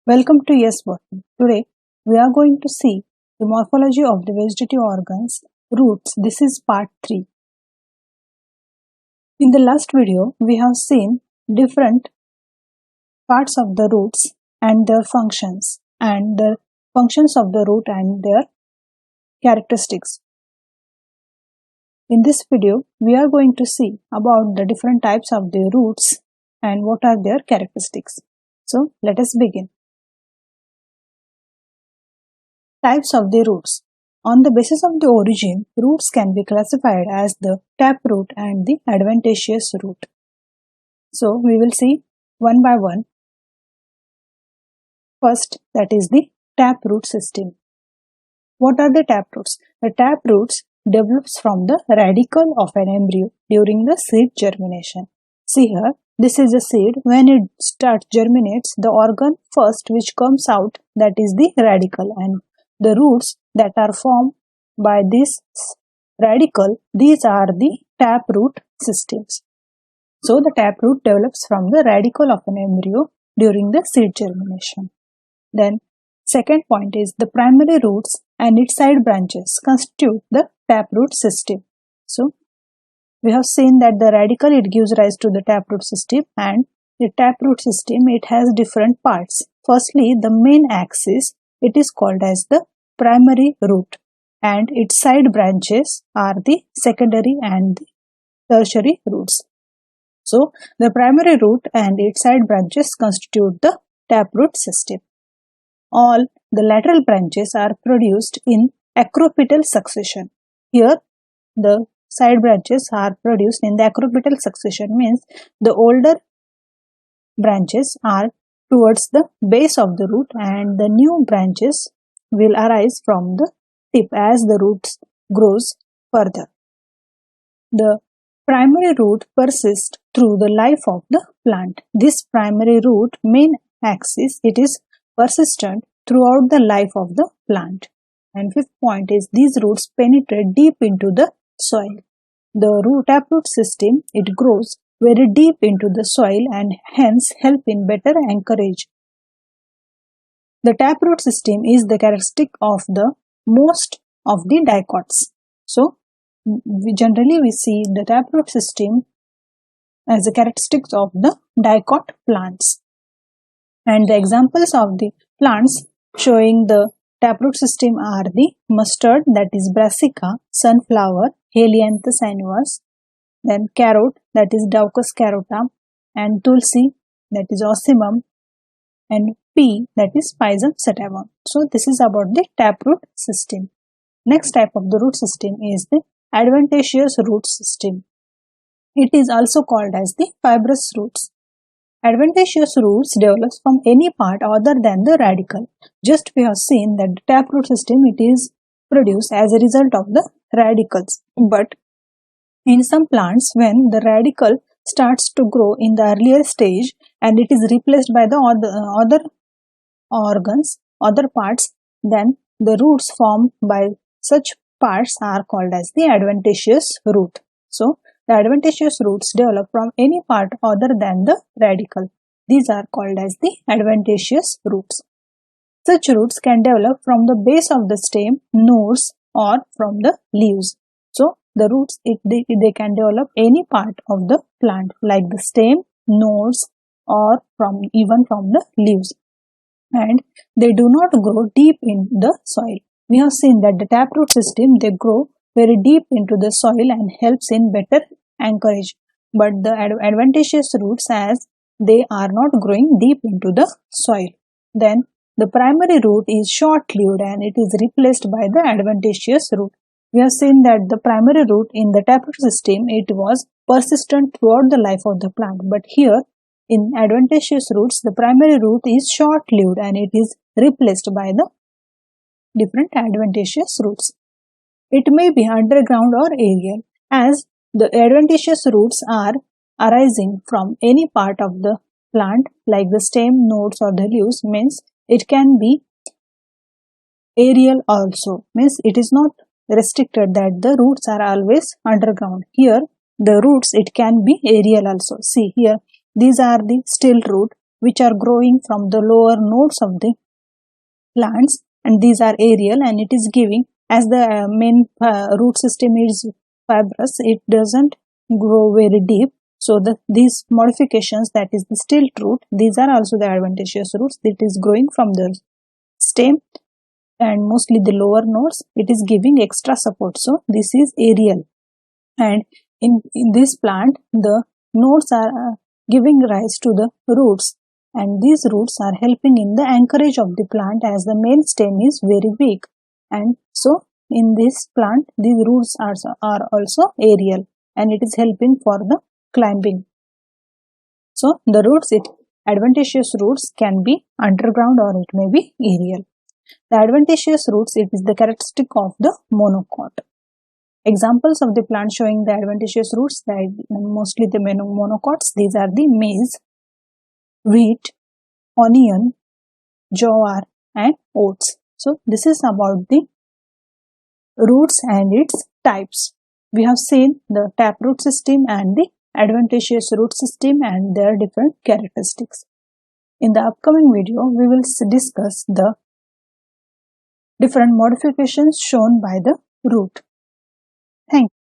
Welcome to Yes Botany. Today we are going to see the morphology of the vegetative organs, roots. This is part 3. In the last video we have seen different parts of the roots and their functions and the functions of the root and their characteristics. In this video we are going to see about the different types of the roots and what are their characteristics. So let us begin. Types of the roots. On the basis of the origin, roots can be classified as the taproot and the adventitious root. So we will see one by one. First, that is the taproot system. What are the taproots? The taproots develops from the radicle of an embryo during the seed germination. See here, this is a seed. When it germinates, the organ first which comes out, that is the radicle, and the roots that are formed by this radicle, these are the taproot systems. So the taproot develops from the radicle of an embryo during the seed germination. Then second point is the primary roots and its side branches constitute the taproot system. So we have seen that the radicle, it gives rise to the taproot system, and the taproot system, it has different parts. Firstly, the main axis, it is called as the primary root, and its side branches are the secondary and the tertiary roots. So the primary root and its side branches constitute the taproot system. All the lateral branches are produced in acropetal succession. Here the side branches are produced in the acropetal succession, means the older branches are towards the base of the root and the new branches will arise from the tip as the roots grows further. The primary root persists through the life of the plant. This primary root main axis, it is persistent throughout the life of the plant. And fifth point is these roots penetrate deep into the soil. The taproot system, it grows very deep into the soil and hence help in better anchorage. The taproot system is the characteristic of the most of the dicots. So generally we see the taproot system as the characteristics of the dicot plants. And the examples of the plants showing the taproot system are the mustard, that is brassica, sunflower, Helianthus annuus, then carrot, that is Daucus carota, and tulsi, that is Ocimum, and pea, that is Pisum sativum. So this is about the taproot system. Next type of the root system is the adventitious root system. It is also called as the fibrous roots. Adventitious roots develops from any part other than the radicle. Just we have seen that the taproot system, it is produced as a result of the radicles. But in some plants, when the radicle starts to grow in the earlier stage and it is replaced by the other organs, other parts, then the roots formed by such parts are called as the adventitious root. So the adventitious roots develop from any part other than the radicle. These are called as the adventitious roots. Such roots can develop from the base of the stem, nodes, or from the leaves. So the roots, they can develop any part of the plant, like the stem, nodes, or even from the leaves. And they do not grow deep in the soil. We have seen that the taproot system, they grow very deep into the soil and helps in better anchorage. But the adventitious roots, as they are not growing deep into the soil. Then the primary root is short-lived and it is replaced by the adventitious root. We have seen that the primary root in the taproot system, it was persistent throughout the life of the plant. But here in adventitious roots, the primary root is short-lived and it is replaced by the different adventitious roots. It may be underground or aerial, as the adventitious roots are arising from any part of the plant, like the stem, nodes, or the leaves, means it can be aerial also, means it is not restricted that the roots are always underground. Here the roots, it can be aerial also. See here, these are the still root which are growing from the lower nodes of the plants, and these are aerial, and it is giving, as the main root system is fibrous, it doesn't grow very deep. So these modifications, that is the stilt root, these are also the adventitious roots. It is growing from the stem and mostly the lower nodes. It is giving extra support. So this is aerial, and in this plant the nodes are giving rise to the roots, and these roots are helping in the anchorage of the plant as the main stem is very weak. And so in this plant these roots are also aerial, and it is helping for the climbing. So the roots, adventitious roots can be underground or it may be aerial. The adventitious roots, it is the characteristic of the monocot. Examples of the plant showing the adventitious roots, mostly the monocots, these are the maize, wheat, onion, jowar and oats. So this is about the roots and its types. We have seen the taproot system and the adventitious root system and their different characteristics. In the upcoming video, we will discuss the different modifications shown by the root. Thank you.